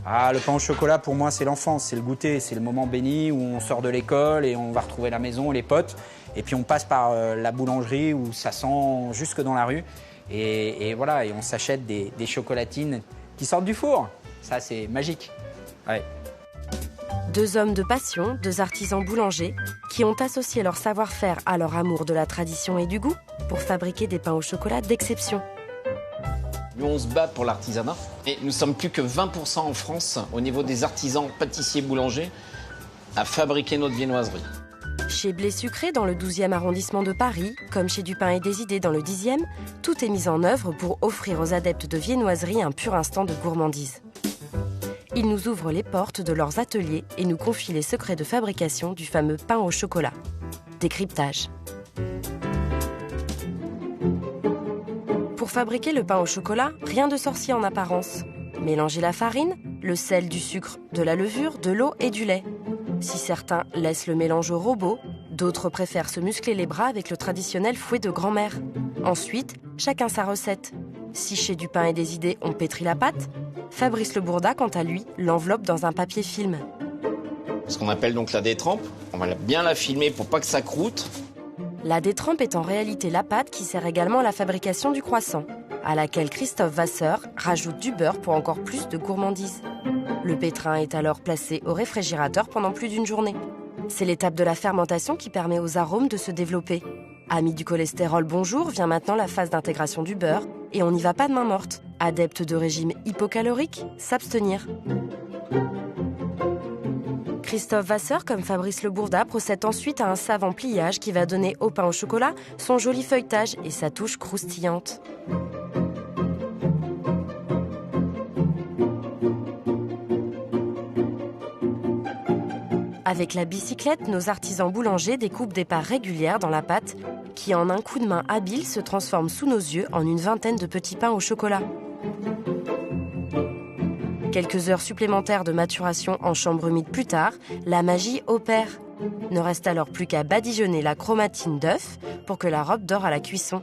Ah, le pain au chocolat, pour moi, c'est l'enfance, c'est le goûter, c'est le moment béni où on sort de l'école et on va retrouver la maison, les potes. Et puis on passe par la boulangerie où ça sent jusque dans la rue. Et voilà, et on s'achète des chocolatines qui sortent du four. Ça, c'est magique. Ouais. Deux hommes de passion, deux artisans boulangers, qui ont associé leur savoir-faire à leur amour de la tradition et du goût pour fabriquer des pains au chocolat d'exception. Nous, on se bat pour l'artisanat. Et nous sommes plus que 20% en France, au niveau des artisans pâtissiers boulangers, à fabriquer notre viennoiserie. Chez Blé Sucré, dans le 12e arrondissement de Paris, comme chez Du Pain et des Idées dans le 10e, tout est mis en œuvre pour offrir aux adeptes de viennoiserie un pur instant de gourmandise. Ils nous ouvrent les portes de leurs ateliers et nous confient les secrets de fabrication du fameux pain au chocolat. Décryptage. Pour fabriquer le pain au chocolat, rien de sorcier en apparence. Mélangez la farine, le sel, du sucre, de la levure, de l'eau et du lait. Si certains laissent le mélange au robot, d'autres préfèrent se muscler les bras avec le traditionnel fouet de grand-mère. Ensuite, chacun sa recette. Si chez Du Pain et des Idées, on pétrit la pâte, Fabrice Le Bourda, quant à lui, l'enveloppe dans un papier film. Ce qu'on appelle donc la détrempe. On va bien la filmer pour pas que ça croûte. La détrempe est en réalité la pâte qui sert également à la fabrication du croissant, à laquelle Christophe Vasseur rajoute du beurre pour encore plus de gourmandise. Le pétrin est alors placé au réfrigérateur pendant plus d'une journée. C'est l'étape de la fermentation qui permet aux arômes de se développer. Amis du cholestérol, bonjour, vient maintenant la phase d'intégration du beurre et on n'y va pas de main morte. Adepte de régime hypocalorique, s'abstenir. Christophe Vasseur, comme Fabrice Le Bourda, procède ensuite à un savant pliage qui va donner au pain au chocolat son joli feuilletage et sa touche croustillante. Avec la bicyclette, nos artisans boulangers découpent des parts régulières dans la pâte qui, en un coup de main habile, se transforme sous nos yeux en une vingtaine de petits pains au chocolat. Quelques heures supplémentaires de maturation en chambre humide plus tard, la magie opère. Ne reste alors plus qu'à badigeonner la chromatine d'œuf pour que la robe dore à la cuisson.